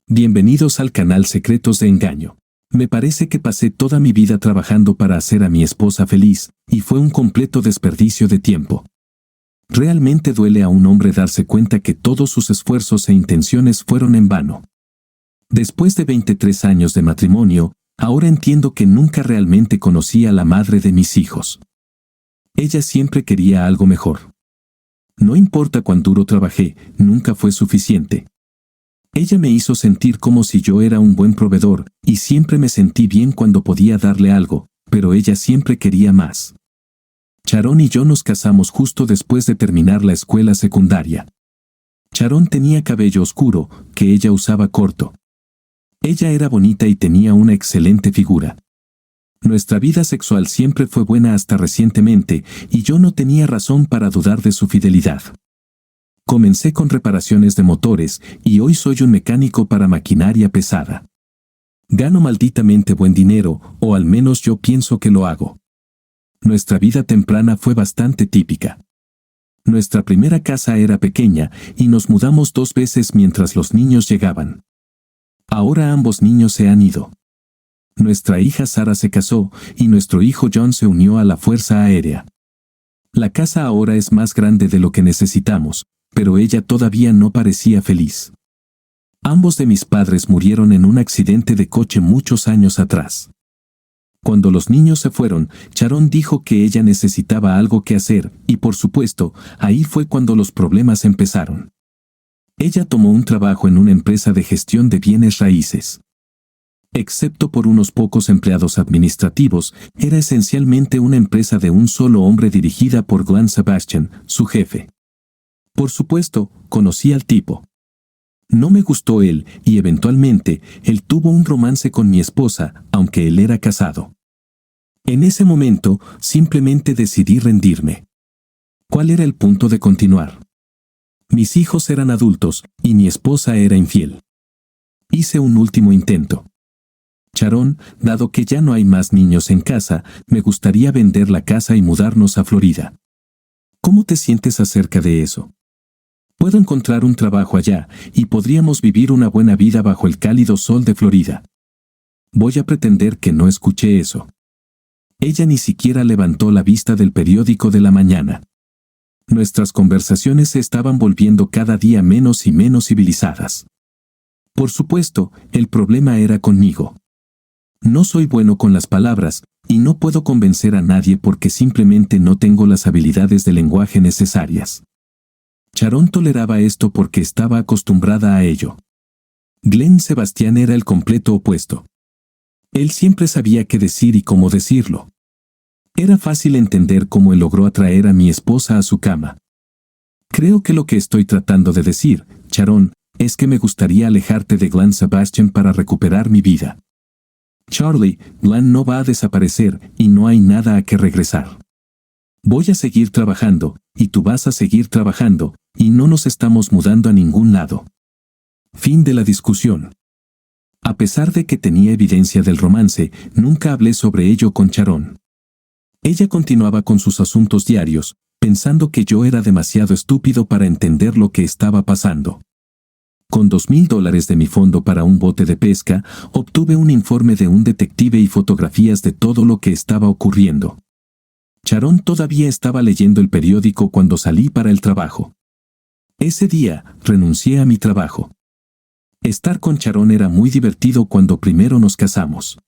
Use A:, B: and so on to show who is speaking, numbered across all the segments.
A: Bienvenidos al canal Secretos de Engaño. Me parece que pasé toda mi vida trabajando para hacer a mi esposa feliz, y fue un completo desperdicio de tiempo. Realmente duele a un hombre darse cuenta que todos sus esfuerzos e intenciones fueron en vano. Después de 23 años de matrimonio, ahora entiendo que nunca realmente conocí a la madre de mis hijos. Ella siempre quería algo mejor. No importa cuán duro trabajé, nunca fue suficiente. Ella me hizo sentir como si yo era un buen proveedor, y siempre me sentí bien cuando podía darle algo, pero ella siempre quería más. Sharon y yo nos casamos justo después de terminar la escuela secundaria. Sharon tenía cabello oscuro, que ella usaba corto. Ella era bonita y tenía una excelente figura. Nuestra vida sexual siempre fue buena hasta recientemente, y yo no tenía razón para dudar de su fidelidad. Comencé con reparaciones de motores, y hoy soy un mecánico para maquinaria pesada. Gano malditamente buen dinero, o al menos yo pienso que lo hago. Nuestra vida temprana fue bastante típica. Nuestra primera casa era pequeña, y nos mudamos 2 veces mientras los niños llegaban. Ahora ambos niños se han ido. Nuestra hija Sara se casó, y nuestro hijo John se unió a la Fuerza Aérea. La casa ahora es más grande de lo que necesitamos, pero ella todavía no parecía feliz. Ambos de mis padres murieron en un accidente de coche muchos años atrás. Cuando los niños se fueron, Sharon dijo que ella necesitaba algo que hacer, y por supuesto, ahí fue cuando los problemas empezaron. Ella tomó un trabajo en una empresa de gestión de bienes raíces. Excepto por unos pocos empleados administrativos, era esencialmente una empresa de un solo hombre dirigida por Glenn Sebastian, su jefe. Por supuesto, conocí al tipo. No me gustó él, y eventualmente, él tuvo un romance con mi esposa, aunque él era casado. En ese momento, simplemente decidí rendirme. ¿Cuál era el punto de continuar? Mis hijos eran adultos, y mi esposa era infiel. Hice un último intento. Sharon, dado que ya no hay más niños en casa, me gustaría vender la casa y mudarnos a Florida. ¿Cómo te sientes acerca de eso? Puedo encontrar un trabajo allá, y podríamos vivir una buena vida bajo el cálido sol de Florida. Voy a pretender que no escuché eso. Ella ni siquiera levantó la vista del periódico de la mañana. Nuestras conversaciones se estaban volviendo cada día menos y menos civilizadas. Por supuesto, el problema era conmigo. No soy bueno con las palabras, y no puedo convencer a nadie porque simplemente no tengo las habilidades de lenguaje necesarias. Sharon toleraba esto porque estaba acostumbrada a ello. Glenn Sebastian era el completo opuesto. Él siempre sabía qué decir y cómo decirlo. Era fácil entender cómo él logró atraer a mi esposa a su cama. Creo que lo que estoy tratando de decir, Sharon, es que me gustaría alejarte de Glenn Sebastian para recuperar mi vida. Charlie, Glenn no va a desaparecer, y no hay nada a que regresar. Voy a seguir trabajando, y tú vas a seguir trabajando, y no nos estamos mudando a ningún lado. Fin de la discusión. A pesar de que tenía evidencia del romance, nunca hablé sobre ello con Sharon. Ella continuaba con sus asuntos diarios, pensando que yo era demasiado estúpido para entender lo que estaba pasando. Con $2,000 de mi fondo para un bote de pesca, obtuve un informe de un detective y fotografías de todo lo que estaba ocurriendo. Sharon todavía estaba leyendo el periódico cuando salí para el trabajo. Ese día, renuncié a mi trabajo. Estar con Sharon era muy divertido cuando primero nos casamos.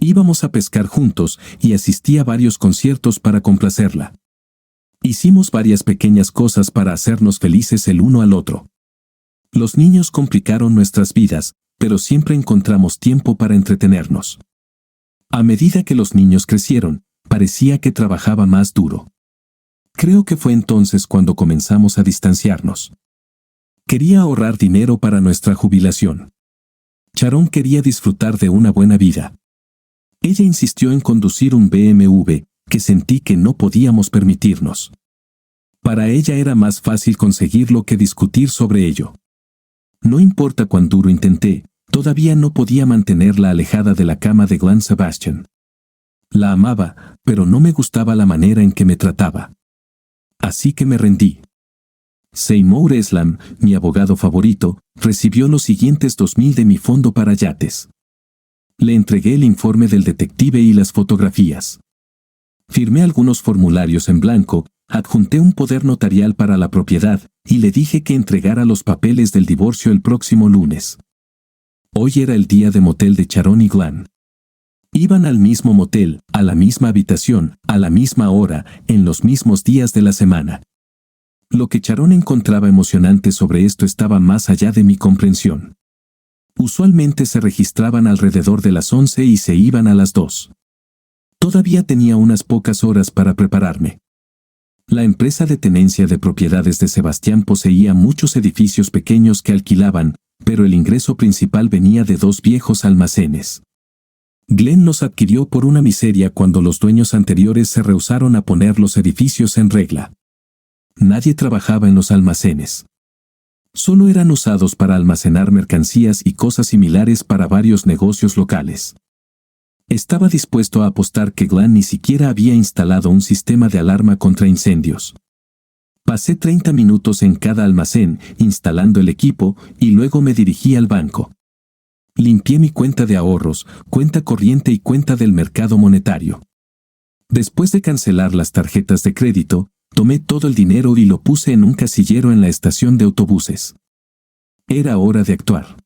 A: Íbamos a pescar juntos y asistí a varios conciertos para complacerla. Hicimos varias pequeñas cosas para hacernos felices el uno al otro. Los niños complicaron nuestras vidas, pero siempre encontramos tiempo para entretenernos. A medida que los niños crecieron, parecía que trabajaba más duro. Creo que fue entonces cuando comenzamos a distanciarnos. Quería ahorrar dinero para nuestra jubilación. Sharon quería disfrutar de una buena vida. Ella insistió en conducir un BMW, que sentí que no podíamos permitirnos. Para ella era más fácil conseguirlo que discutir sobre ello. No importa cuán duro intenté, todavía no podía mantenerla alejada de la cama de Glenn Sebastian. La amaba, pero no me gustaba la manera en que me trataba. Así que me rendí. Seymour Eslam, mi abogado favorito, recibió los siguientes 2.000 de mi fondo para yates. Le entregué el informe del detective y las fotografías. Firmé algunos formularios en blanco, adjunté un poder notarial para la propiedad y le dije que entregara los papeles del divorcio el próximo lunes. Hoy era el día de motel de Sharon y Glenn. Iban al mismo motel, a la misma habitación, a la misma hora, en los mismos días de la semana. Lo que Sharon encontraba emocionante sobre esto estaba más allá de mi comprensión. Usualmente se registraban alrededor de las 11 y se iban a las 2. Todavía tenía unas pocas horas para prepararme. La empresa de tenencia de propiedades de Sebastián poseía muchos edificios pequeños que alquilaban, pero el ingreso principal venía de 2 viejos almacenes. Glenn los adquirió por una miseria cuando los dueños anteriores se rehusaron a poner los edificios en regla. Nadie trabajaba en los almacenes. Solo eran usados para almacenar mercancías y cosas similares para varios negocios locales. Estaba dispuesto a apostar que Glenn ni siquiera había instalado un sistema de alarma contra incendios. Pasé 30 minutos en cada almacén, instalando el equipo, y luego me dirigí al banco. Limpié mi cuenta de ahorros, cuenta corriente y cuenta del mercado monetario. Después de cancelar las tarjetas de crédito, tomé todo el dinero y lo puse en un casillero en la estación de autobuses. Era hora de actuar.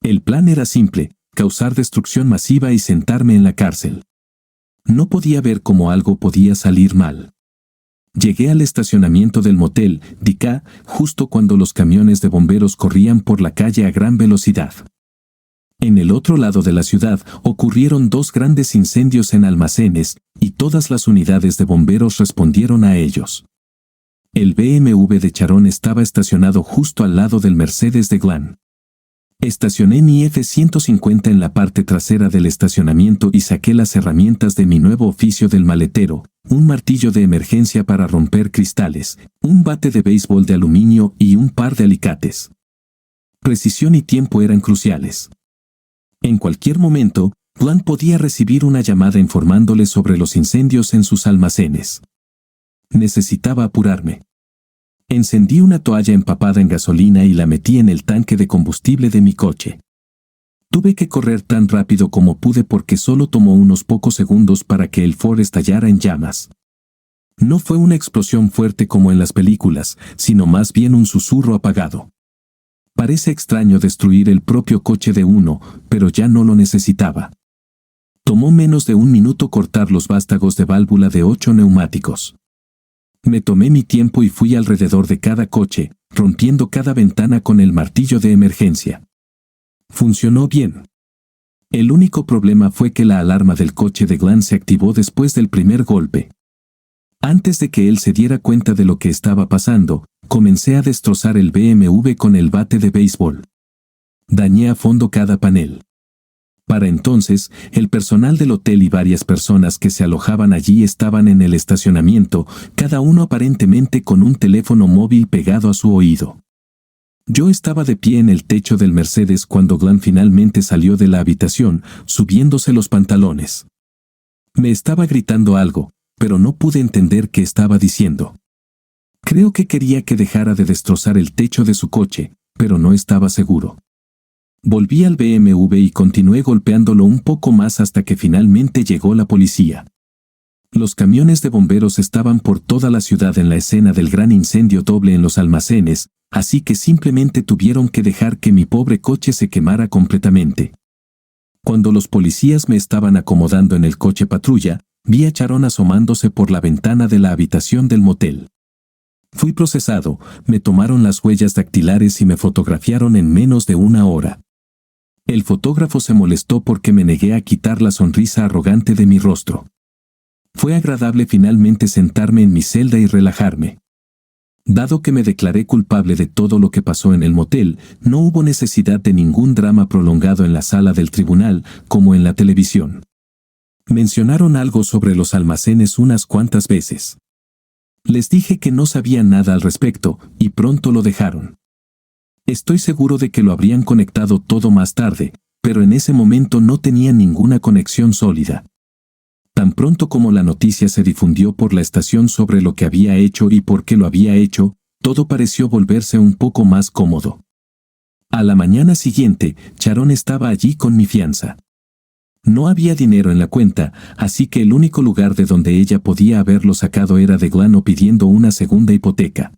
A: El plan era simple: causar destrucción masiva y sentarme en la cárcel. No podía ver cómo algo podía salir mal. Llegué al estacionamiento del motel Dika justo cuando los camiones de bomberos corrían por la calle a gran velocidad. En el otro lado de la ciudad ocurrieron 2 grandes incendios en almacenes, y todas las unidades de bomberos respondieron a ellos. El BMW de Sharon estaba estacionado justo al lado del Mercedes de Glenn. Estacioné mi F-150 en la parte trasera del estacionamiento y saqué las herramientas de mi nuevo oficio del maletero: un martillo de emergencia para romper cristales, un bate de béisbol de aluminio y un par de alicates. Precisión y tiempo eran cruciales. En cualquier momento, Glenn podía recibir una llamada informándole sobre los incendios en sus almacenes. Necesitaba apurarme. Encendí una toalla empapada en gasolina y la metí en el tanque de combustible de mi coche. Tuve que correr tan rápido como pude porque solo tomó unos pocos segundos para que el Ford estallara en llamas. No fue una explosión fuerte como en las películas, sino más bien un susurro apagado. Parece extraño destruir el propio coche de uno, pero ya no lo necesitaba. Tomó menos de 1 minuto cortar los vástagos de válvula de 8 neumáticos. Me tomé mi tiempo y fui alrededor de cada coche, rompiendo cada ventana con el martillo de emergencia. Funcionó bien. El único problema fue que la alarma del coche de Glenn se activó después del primer golpe. Antes de que él se diera cuenta de lo que estaba pasando, comencé a destrozar el BMW con el bate de béisbol. Dañé a fondo cada panel. Para entonces, el personal del hotel y varias personas que se alojaban allí estaban en el estacionamiento, cada uno aparentemente con un teléfono móvil pegado a su oído. Yo estaba de pie en el techo del Mercedes cuando Glenn finalmente salió de la habitación, subiéndose los pantalones. Me estaba gritando algo, pero no pude entender qué estaba diciendo. Creo que quería que dejara de destrozar el techo de su coche, pero no estaba seguro. Volví al BMW y continué golpeándolo un poco más hasta que finalmente llegó la policía. Los camiones de bomberos estaban por toda la ciudad en la escena del gran incendio doble en los almacenes, así que simplemente tuvieron que dejar que mi pobre coche se quemara completamente. Cuando los policías me estaban acomodando en el coche patrulla, vi a Sharon asomándose por la ventana de la habitación del motel. Fui procesado, me tomaron las huellas dactilares y me fotografiaron en menos de 1 hora. El fotógrafo se molestó porque me negué a quitar la sonrisa arrogante de mi rostro. Fue agradable finalmente sentarme en mi celda y relajarme. Dado que me declaré culpable de todo lo que pasó en el motel, no hubo necesidad de ningún drama prolongado en la sala del tribunal, como en la televisión. Mencionaron algo sobre los almacenes unas cuantas veces. Les dije que no sabía nada al respecto, y pronto lo dejaron. Estoy seguro de que lo habrían conectado todo más tarde, pero en ese momento no tenía ninguna conexión sólida. Tan pronto como la noticia se difundió por la estación sobre lo que había hecho y por qué lo había hecho, todo pareció volverse un poco más cómodo. A la mañana siguiente, Sharon estaba allí con mi fianza. No había dinero en la cuenta, así que el único lugar de donde ella podía haberlo sacado era de Glenn o pidiendo una segunda hipoteca.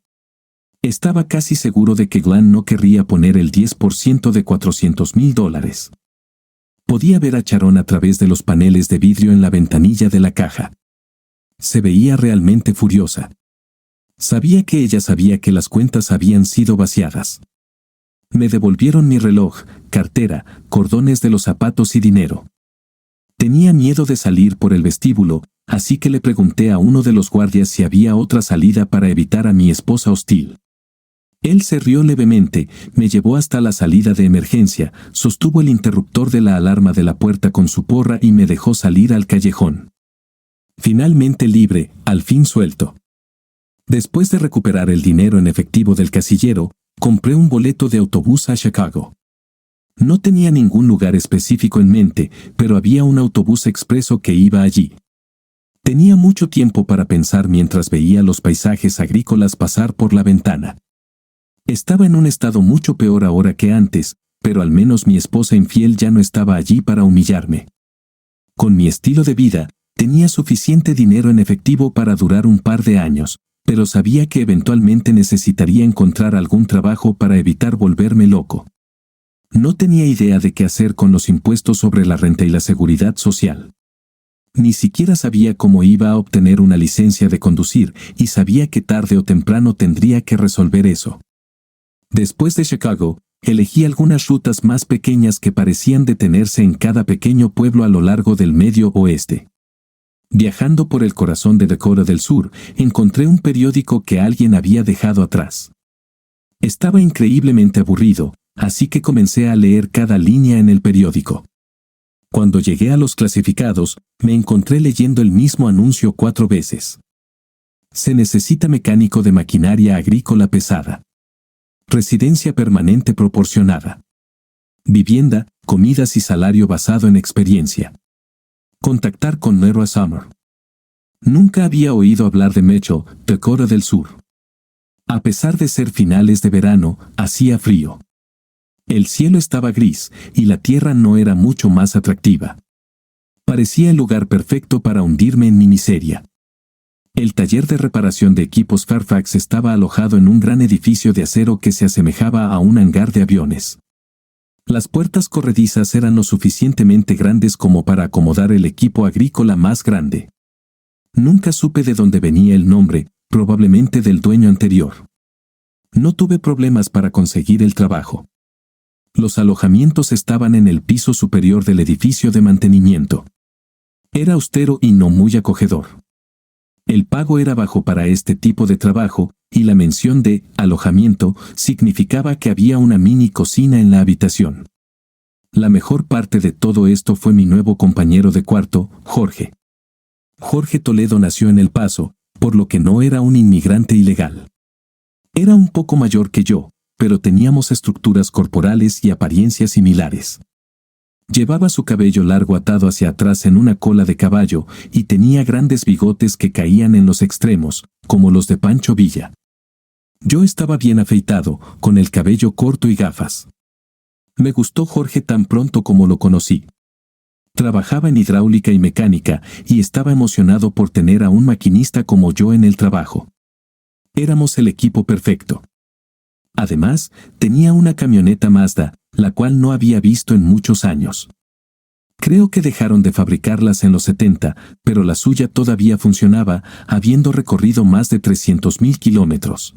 A: Estaba casi seguro de que Glenn no querría poner el 10% de $400,000. Podía ver a Sharon a través de los paneles de vidrio en la ventanilla de la caja. Se veía realmente furiosa. Sabía que ella sabía que las cuentas habían sido vaciadas. Me devolvieron mi reloj, cartera, cordones de los zapatos y dinero. Tenía miedo de salir por el vestíbulo, así que le pregunté a uno de los guardias si había otra salida para evitar a mi esposa hostil. Él se rió levemente, me llevó hasta la salida de emergencia, sostuvo el interruptor de la alarma de la puerta con su porra y me dejó salir al callejón. Finalmente libre, al fin suelto. Después de recuperar el dinero en efectivo del casillero, compré un boleto de autobús a Chicago. No tenía ningún lugar específico en mente, pero había un autobús expreso que iba allí. Tenía mucho tiempo para pensar mientras veía los paisajes agrícolas pasar por la ventana. Estaba en un estado mucho peor ahora que antes, pero al menos mi esposa infiel ya no estaba allí para humillarme. Con mi estilo de vida, tenía suficiente dinero en efectivo para durar un par de años, pero sabía que eventualmente necesitaría encontrar algún trabajo para evitar volverme loco. No tenía idea de qué hacer con los impuestos sobre la renta y la seguridad social. Ni siquiera sabía cómo iba a obtener una licencia de conducir y sabía que tarde o temprano tendría que resolver eso. Después de Chicago, elegí algunas rutas más pequeñas que parecían detenerse en cada pequeño pueblo a lo largo del Medio Oeste. Viajando por el corazón de Dakota del Sur, encontré un periódico que alguien había dejado atrás. Estaba increíblemente aburrido, así que comencé a leer cada línea en el periódico. Cuando llegué a los clasificados, me encontré leyendo el mismo anuncio 4 veces. Se necesita mecánico de maquinaria agrícola pesada. Residencia permanente proporcionada. Vivienda, comidas y salario basado en experiencia. Contactar con Leroy Summer. Nunca había oído hablar de Mitchell, Dakota del Sur. A pesar de ser finales de verano, hacía frío. El cielo estaba gris, y la tierra no era mucho más atractiva. Parecía el lugar perfecto para hundirme en mi miseria. El taller de reparación de equipos Fairfax estaba alojado en un gran edificio de acero que se asemejaba a un hangar de aviones. Las puertas corredizas eran lo suficientemente grandes como para acomodar el equipo agrícola más grande. Nunca supe de dónde venía el nombre, probablemente del dueño anterior. No tuve problemas para conseguir el trabajo. Los alojamientos estaban en el piso superior del edificio de mantenimiento. Era austero y no muy acogedor. El pago era bajo para este tipo de trabajo, y la mención de alojamiento significaba que había una mini cocina en la habitación. La mejor parte de todo esto fue mi nuevo compañero de cuarto, Jorge. Jorge Toledo nació en El Paso, por lo que no era un inmigrante ilegal. Era un poco mayor que yo, pero teníamos estructuras corporales y apariencias similares. Llevaba su cabello largo atado hacia atrás en una cola de caballo y tenía grandes bigotes que caían en los extremos, como los de Pancho Villa. Yo estaba bien afeitado, con el cabello corto y gafas. Me gustó Jorge tan pronto como lo conocí. Trabajaba en hidráulica y mecánica y estaba emocionado por tener a un maquinista como yo en el trabajo. Éramos el equipo perfecto. Además, tenía una camioneta Mazda, la cual no había visto en muchos años. Creo que dejaron de fabricarlas en los 70, pero la suya todavía funcionaba, habiendo recorrido más de 300,000 kilómetros.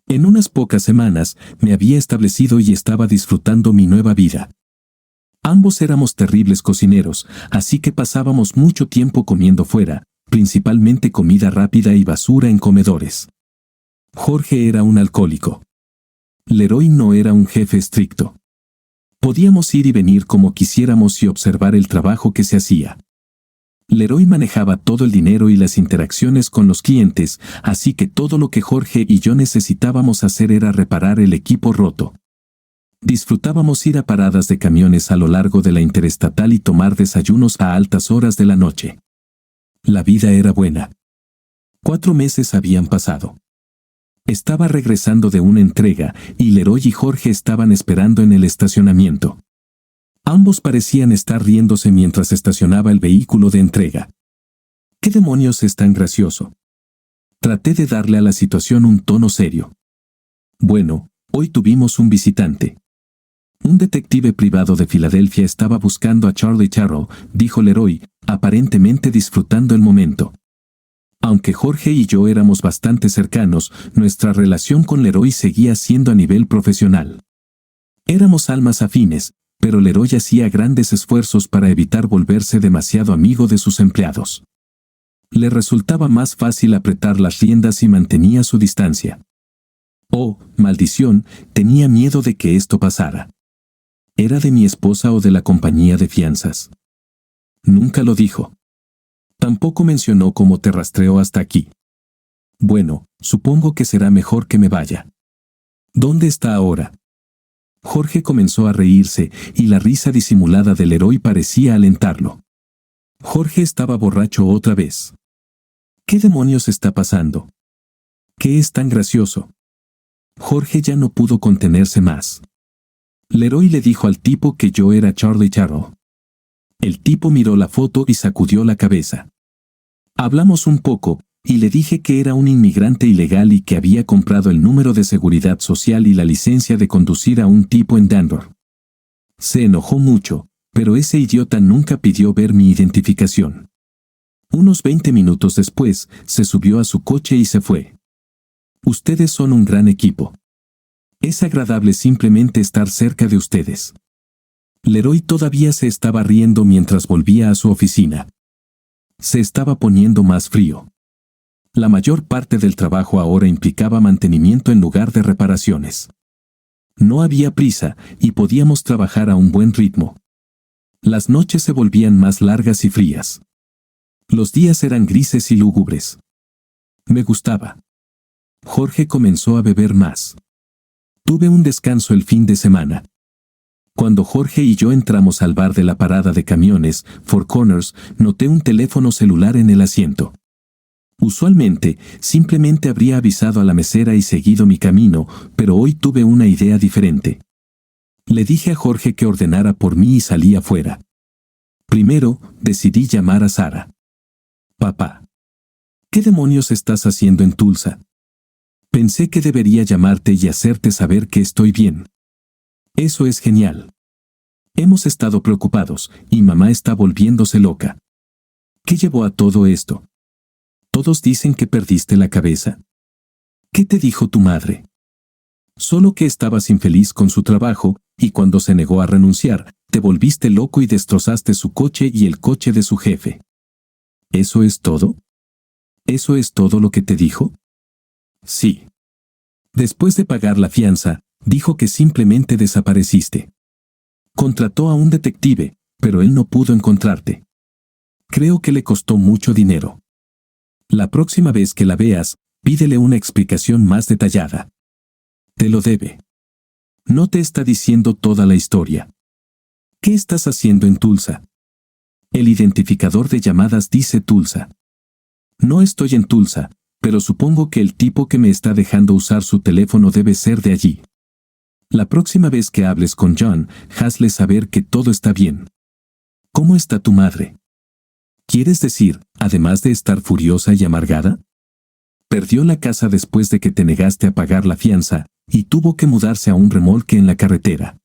A: En unas pocas semanas, me había establecido y estaba disfrutando mi nueva vida. Ambos éramos terribles cocineros, así que pasábamos mucho tiempo comiendo fuera, principalmente comida rápida y basura en comedores. Jorge era un alcohólico. Leroy no era un jefe estricto. Podíamos ir y venir como quisiéramos y observar el trabajo que se hacía. Leroy manejaba todo el dinero y las interacciones con los clientes, así que todo lo que Jorge y yo necesitábamos hacer era reparar el equipo roto. Disfrutábamos ir a paradas de camiones a lo largo de la interestatal y tomar desayunos a altas horas de la noche. La vida era buena. 4 meses habían pasado. Estaba regresando de una entrega y Leroy y Jorge estaban esperando en el estacionamiento. Ambos parecían estar riéndose mientras estacionaba el vehículo de entrega. ¿Qué demonios es tan gracioso? Traté de darle a la situación un tono serio. Bueno, hoy tuvimos un visitante. Un detective privado de Filadelfia estaba buscando a Charlie Charro, dijo Leroy, aparentemente disfrutando el momento. Aunque Jorge y yo éramos bastante cercanos, nuestra relación con Leroy seguía siendo a nivel profesional. Éramos almas afines, pero Leroy hacía grandes esfuerzos para evitar volverse demasiado amigo de sus empleados. Le resultaba más fácil apretar las riendas y mantenía su distancia. Oh, maldición, tenía miedo de que esto pasara. ¿Era de mi esposa o de la compañía de fianzas? Nunca lo dijo. Tampoco mencionó cómo te rastreó hasta aquí. Bueno, supongo que será mejor que me vaya. ¿Dónde está ahora? Jorge comenzó a reírse y la risa disimulada del Leroy parecía alentarlo. Jorge estaba borracho otra vez. ¿Qué demonios está pasando? ¿Qué es tan gracioso? Jorge ya no pudo contenerse más. Leroy le dijo al tipo que yo era Charlie Charro. El tipo miró la foto y sacudió la cabeza. Hablamos un poco, y le dije que era un inmigrante ilegal y que había comprado el número de seguridad social y la licencia de conducir a un tipo en Denver. Se enojó mucho, pero ese idiota nunca pidió ver mi identificación. Unos 20 minutos después, se subió a su coche y se fue. Ustedes son un gran equipo. Es agradable simplemente estar cerca de ustedes. Leroy todavía se estaba riendo mientras volvía a su oficina. Se estaba poniendo más frío. La mayor parte del trabajo ahora implicaba mantenimiento en lugar de reparaciones. No había prisa y podíamos trabajar a un buen ritmo. Las noches se volvían más largas y frías. Los días eran grises y lúgubres. Me gustaba. Jorge comenzó a beber más. Tuve un descanso el fin de semana. Cuando Jorge y yo entramos al bar de la parada de camiones, Four Corners, noté un teléfono celular en el asiento. Usualmente, simplemente habría avisado a la mesera y seguido mi camino, pero hoy tuve una idea diferente. Le dije a Jorge que ordenara por mí y salí afuera. Primero, decidí llamar a Sara. Papá. ¿Qué demonios estás haciendo en Tulsa? Pensé que debería llamarte y hacerte saber que estoy bien. Eso es genial. Hemos estado preocupados, y mamá está volviéndose loca. ¿Qué llevó a todo esto? Todos dicen que perdiste la cabeza. ¿Qué te dijo tu madre? Solo que estabas infeliz con su trabajo, y cuando se negó a renunciar, te volviste loco y destrozaste su coche y el coche de su jefe. ¿Eso es todo? ¿Eso es todo lo que te dijo? Sí. Después de pagar la fianza, dijo que simplemente desapareciste. Contrató a un detective, pero él no pudo encontrarte. Creo que le costó mucho dinero. La próxima vez que la veas, pídele una explicación más detallada. Te lo debe. No te está diciendo toda la historia. ¿Qué estás haciendo en Tulsa? El identificador de llamadas dice Tulsa. No estoy en Tulsa, pero supongo que el tipo que me está dejando usar su teléfono debe ser de allí. La próxima vez que hables con John, hazle saber que todo está bien. ¿Cómo está tu madre? ¿Quieres decir, además de estar furiosa y amargada? Perdió la casa después de que te negaste a pagar la fianza, y tuvo que mudarse a un remolque en la carretera.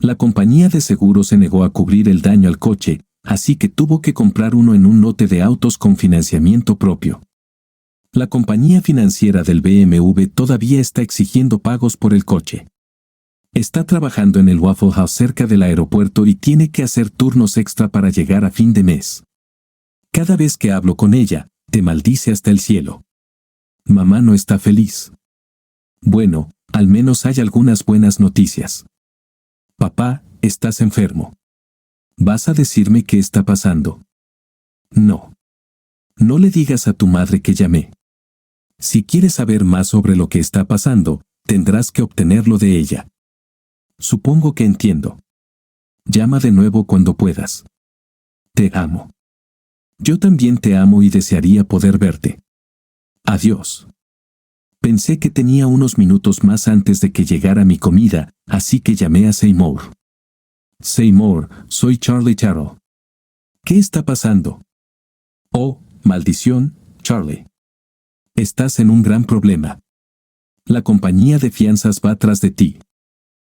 A: La compañía de seguro se negó a cubrir el daño al coche, así que tuvo que comprar uno en un lote de autos con financiamiento propio. La compañía financiera del BMW todavía está exigiendo pagos por el coche. Está trabajando en el Waffle House cerca del aeropuerto y tiene que hacer turnos extra para llegar a fin de mes. Cada vez que hablo con ella, te maldice hasta el cielo. Mamá no está feliz. Bueno, al menos hay algunas buenas noticias. Papá, estás enfermo. ¿Vas a decirme qué está pasando? No. No le digas a tu madre que llamé. Si quieres saber más sobre lo que está pasando, tendrás que obtenerlo de ella. Supongo que entiendo. Llama de nuevo cuando puedas. Te amo. Yo también te amo y desearía poder verte. Adiós. Pensé que tenía unos minutos más antes de que llegara mi comida, así que llamé a Seymour. Seymour, soy Charlie Taro. ¿Qué está pasando? Oh, maldición, Charlie. Estás en un gran problema. La compañía de fianzas va tras de ti.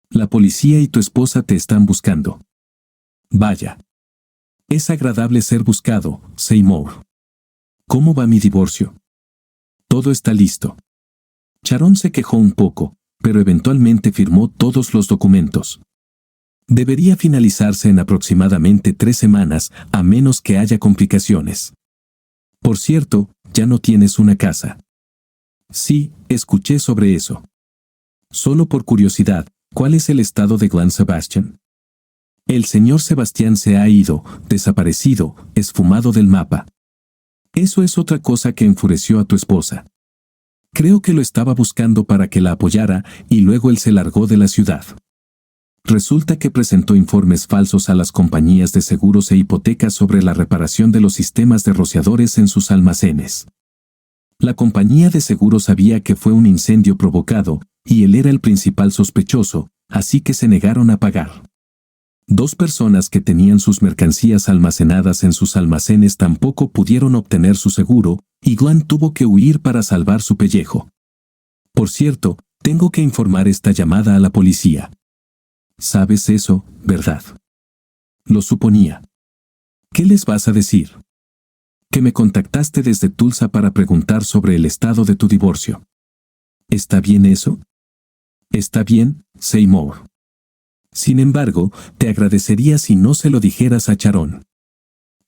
A: La policía y tu esposa te están buscando. Vaya. Es agradable ser buscado, Seymour. ¿Cómo va mi divorcio? Todo está listo. Sharon se quejó un poco, pero eventualmente firmó todos los documentos. Debería finalizarse en aproximadamente 3 semanas, a menos que haya complicaciones. Por cierto, ya no tienes una casa. Sí, escuché sobre eso. Solo por curiosidad, ¿cuál es el estado de Glenn Sebastian? El señor Sebastián se ha ido, desaparecido, esfumado del mapa. Eso es otra cosa que enfureció a tu esposa. Creo que lo estaba buscando para que la apoyara y luego él se largó de la ciudad. Resulta que presentó informes falsos a las compañías de seguros e hipotecas sobre la reparación de los sistemas de rociadores en sus almacenes. La compañía de seguros sabía que fue un incendio provocado, y él era el principal sospechoso, así que se negaron a pagar. 2 personas que tenían sus mercancías almacenadas en sus almacenes tampoco pudieron obtener su seguro, y Glenn tuvo que huir para salvar su pellejo. Por cierto, tengo que informar esta llamada a la policía. ¿Sabes eso, verdad? Lo suponía. ¿Qué les vas a decir? Que me contactaste desde Tulsa para preguntar sobre el estado de tu divorcio. ¿Está bien eso? Está bien, Seymour. Sin embargo, te agradecería si no se lo dijeras a Sharon.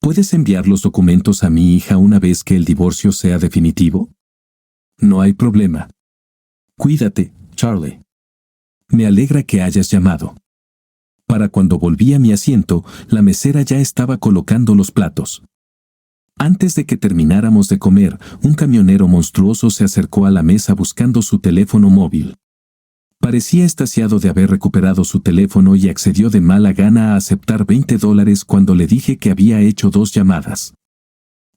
A: ¿Puedes enviar los documentos a mi hija una vez que el divorcio sea definitivo? No hay problema. Cuídate, Charlie. Me alegra que hayas llamado. Para cuando volví a mi asiento, la mesera ya estaba colocando los platos. Antes de que termináramos de comer, un camionero monstruoso se acercó a la mesa buscando su teléfono móvil. Parecía extasiado de haber recuperado su teléfono y accedió de mala gana a aceptar $20 cuando le dije que había hecho 2 llamadas.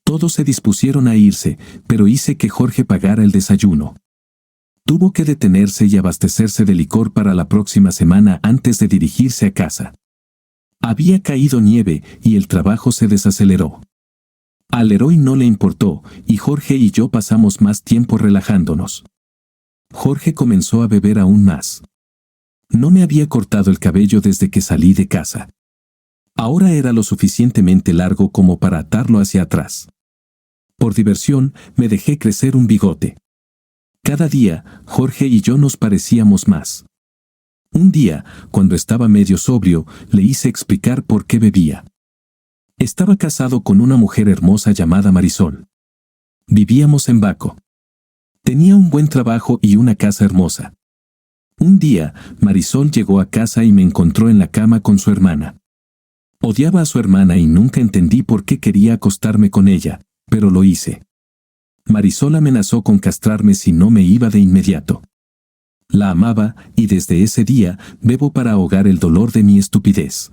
A: Todos se dispusieron a irse, pero hice que Jorge pagara el desayuno. Tuvo que detenerse y abastecerse de licor para la próxima semana antes de dirigirse a casa. Había caído nieve y el trabajo se desaceleró. Al Leroy no le importó, y Jorge y yo pasamos más tiempo relajándonos. Jorge comenzó a beber aún más. No me había cortado el cabello desde que salí de casa. Ahora era lo suficientemente largo como para atarlo hacia atrás. Por diversión, me dejé crecer un bigote. Cada día, Jorge y yo nos parecíamos más. Un día, cuando estaba medio sobrio, le hice explicar por qué bebía. Estaba casado con una mujer hermosa llamada Marisol. Vivíamos en Baco. Tenía un buen trabajo y una casa hermosa. Un día, Marisol llegó a casa y me encontró en la cama con su hermana. Odiaba a su hermana y nunca entendí por qué quería acostarme con ella, pero lo hice. Marisol amenazó con castrarme si no me iba de inmediato. La amaba, y desde ese día, bebo para ahogar el dolor de mi estupidez.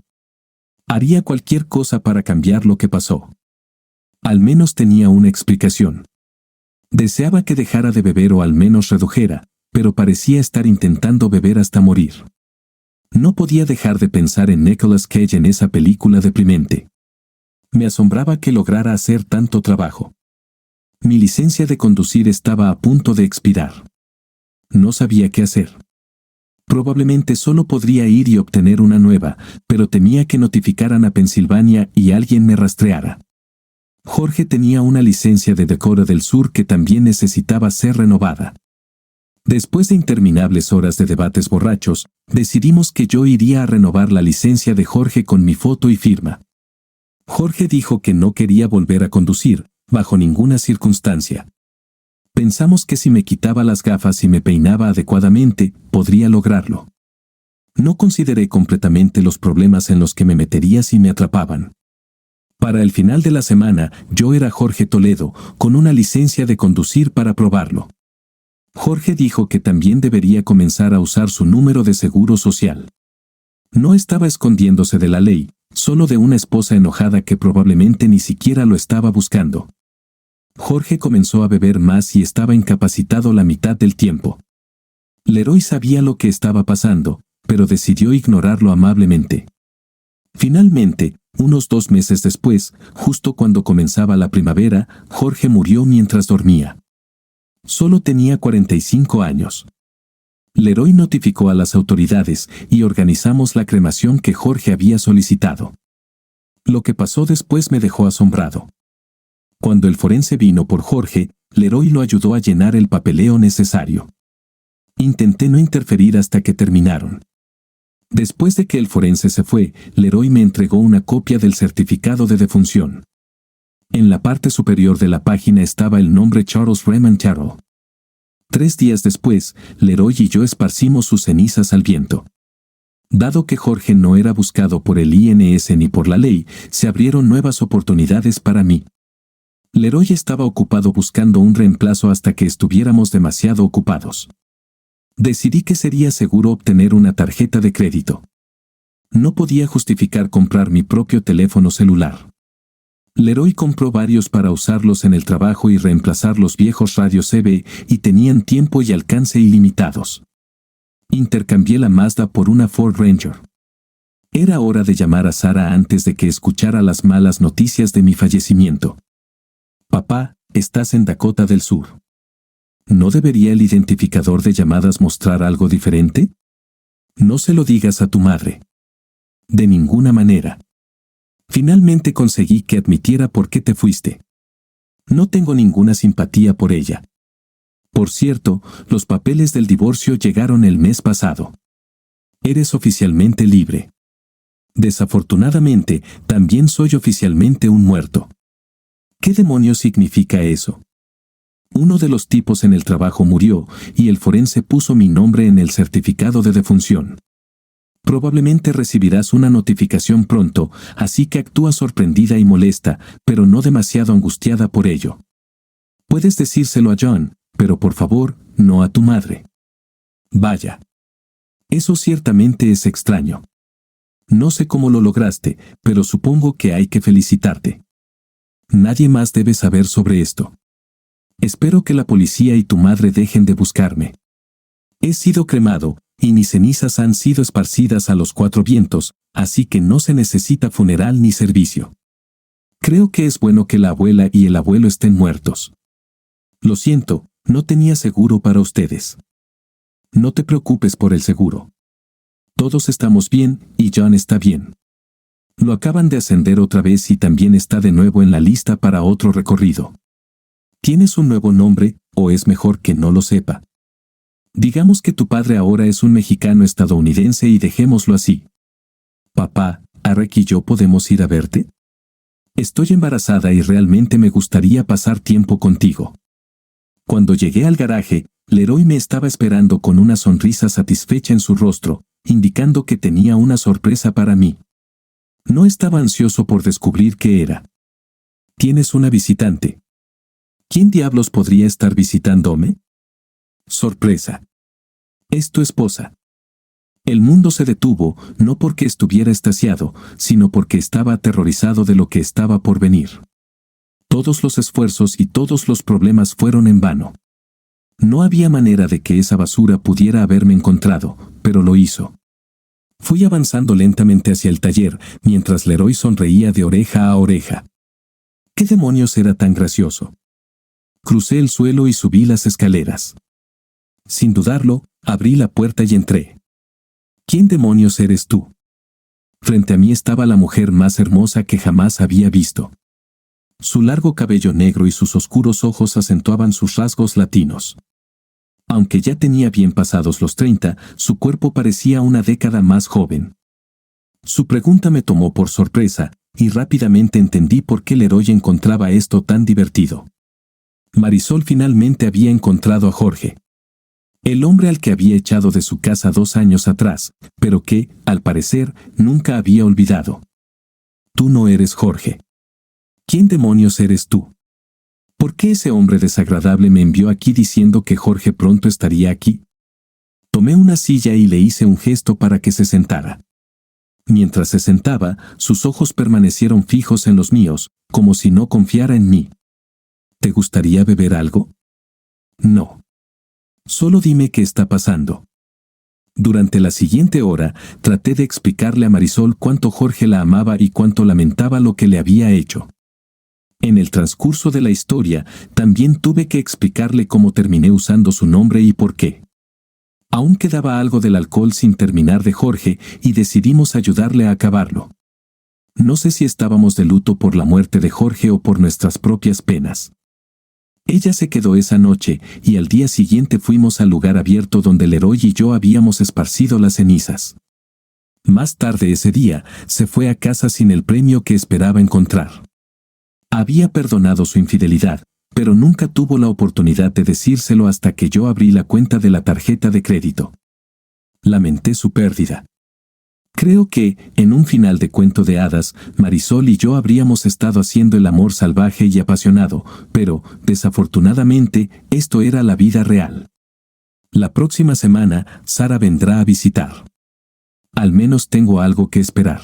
A: Haría cualquier cosa para cambiar lo que pasó. Al menos tenía una explicación. Deseaba que dejara de beber o al menos redujera, pero parecía estar intentando beber hasta morir. No podía dejar de pensar en Nicolas Cage en esa película deprimente. Me asombraba que lograra hacer tanto trabajo. Mi licencia de conducir estaba a punto de expirar. No sabía qué hacer. Probablemente solo podría ir y obtener una nueva, pero temía que notificaran a Pensilvania y alguien me rastreara. Jorge tenía una licencia de Dakota del Sur que también necesitaba ser renovada. Después de interminables horas de debates borrachos, decidimos que yo iría a renovar la licencia de Jorge con mi foto y firma. Jorge dijo que no quería volver a conducir, bajo ninguna circunstancia. Pensamos que si me quitaba las gafas y me peinaba adecuadamente, podría lograrlo. No consideré completamente los problemas en los que me metería si me atrapaban. Para el final de la semana, yo era Jorge Toledo, con una licencia de conducir para probarlo. Jorge dijo que también debería comenzar a usar su número de seguro social. No estaba escondiéndose de la ley, solo de una esposa enojada que probablemente ni siquiera lo estaba buscando. Jorge comenzó a beber más y estaba incapacitado la mitad del tiempo. Leroy sabía lo que estaba pasando, pero decidió ignorarlo amablemente. Finalmente, unos 2 meses después, justo cuando comenzaba la primavera, Jorge murió mientras dormía. Solo tenía 45 años. Leroy notificó a las autoridades y organizamos la cremación que Jorge había solicitado. Lo que pasó después me dejó asombrado. Cuando el forense vino por Jorge, Leroy lo ayudó a llenar el papeleo necesario. Intenté no interferir hasta que terminaron. Después de que el forense se fue, Leroy me entregó una copia del certificado de defunción. En la parte superior de la página estaba el nombre Charles Raymond Terrell. 3 días después, Leroy y yo esparcimos sus cenizas al viento. Dado que Jorge no era buscado por el INS ni por la ley, se abrieron nuevas oportunidades para mí. Leroy estaba ocupado buscando un reemplazo hasta que estuviéramos demasiado ocupados. Decidí que sería seguro obtener una tarjeta de crédito. No podía justificar comprar mi propio teléfono celular. Leroy compró varios para usarlos en el trabajo y reemplazar los viejos radios CB, y tenían tiempo y alcance ilimitados. Intercambié la Mazda por una Ford Ranger. Era hora de llamar a Sara antes de que escuchara las malas noticias de mi fallecimiento. Papá, estás en Dakota del Sur. ¿No debería el identificador de llamadas mostrar algo diferente? No se lo digas a tu madre. De ninguna manera. Finalmente conseguí que admitiera por qué te fuiste. No tengo ninguna simpatía por ella. Por cierto, los papeles del divorcio llegaron el mes pasado. Eres oficialmente libre. Desafortunadamente, también soy oficialmente un muerto. ¿Qué demonios significa eso? Uno de los tipos en el trabajo murió y el forense puso mi nombre en el certificado de defunción. Probablemente recibirás una notificación pronto, así que actúa sorprendida y molesta, pero no demasiado angustiada por ello. Puedes decírselo a John, pero por favor, no a tu madre. Vaya. Eso ciertamente es extraño. No sé cómo lo lograste, pero supongo que hay que felicitarte. Nadie más debe saber sobre esto. Espero que la policía y tu madre dejen de buscarme. He sido cremado, y mis cenizas han sido esparcidas a los 4 vientos, así que no se necesita funeral ni servicio. Creo que es bueno que la abuela y el abuelo estén muertos. Lo siento, no tenía seguro para ustedes. No te preocupes por el seguro. Todos estamos bien, y John está bien. Lo acaban de ascender otra vez y también está de nuevo en la lista para otro recorrido. ¿Tienes un nuevo nombre, o es mejor que no lo sepa? Digamos que tu padre ahora es un mexicano estadounidense y dejémoslo así. Papá, ¿Arek y yo podemos ir a verte? Estoy embarazada y realmente me gustaría pasar tiempo contigo. Cuando llegué al garaje, Leroy me estaba esperando con una sonrisa satisfecha en su rostro, indicando que tenía una sorpresa para mí. No estaba ansioso por descubrir qué era. ¿Tienes una visitante? ¿Quién diablos podría estar visitándome? Sorpresa. Es tu esposa. El mundo se detuvo, no porque estuviera extasiado, sino porque estaba aterrorizado de lo que estaba por venir. Todos los esfuerzos y todos los problemas fueron en vano. No había manera de que esa basura pudiera haberme encontrado, pero lo hizo. Fui avanzando lentamente hacia el taller, mientras Leroy sonreía de oreja a oreja. ¿Qué demonios era tan gracioso? Crucé el suelo y subí las escaleras. Sin dudarlo, abrí la puerta y entré. ¿Quién demonios eres tú? Frente a mí estaba la mujer más hermosa que jamás había visto. Su largo cabello negro y sus oscuros ojos acentuaban sus rasgos latinos. Aunque ya tenía bien pasados los 30, su cuerpo parecía una década más joven. Su pregunta me tomó por sorpresa, y rápidamente entendí por qué Leroy encontraba esto tan divertido. Marisol finalmente había encontrado a Jorge. El hombre al que había echado de su casa 2 años atrás, pero que, al parecer, nunca había olvidado. Tú no eres Jorge. ¿Quién demonios eres tú? ¿Por qué ese hombre desagradable me envió aquí diciendo que Jorge pronto estaría aquí? Tomé una silla y le hice un gesto para que se sentara. Mientras se sentaba, sus ojos permanecieron fijos en los míos, como si no confiara en mí. ¿Te gustaría beber algo? No. Solo dime qué está pasando. Durante la siguiente hora, traté de explicarle a Marisol cuánto Jorge la amaba y cuánto lamentaba lo que le había hecho. En el transcurso de la historia, también tuve que explicarle cómo terminé usando su nombre y por qué. Aún quedaba algo del alcohol sin terminar de Jorge y decidimos ayudarle a acabarlo. No sé si estábamos de luto por la muerte de Jorge o por nuestras propias penas. Ella se quedó esa noche y al día siguiente fuimos al lugar abierto donde Leroy y yo habíamos esparcido las cenizas. Más tarde ese día, se fue a casa sin el premio que esperaba encontrar. Había perdonado su infidelidad, pero nunca tuvo la oportunidad de decírselo hasta que yo abrí la cuenta de la tarjeta de crédito. Lamenté su pérdida. Creo que, en un final de cuento de hadas, Marisol y yo habríamos estado haciendo el amor salvaje y apasionado, pero, desafortunadamente, esto era la vida real. La próxima semana, Sara vendrá a visitar. Al menos tengo algo que esperar.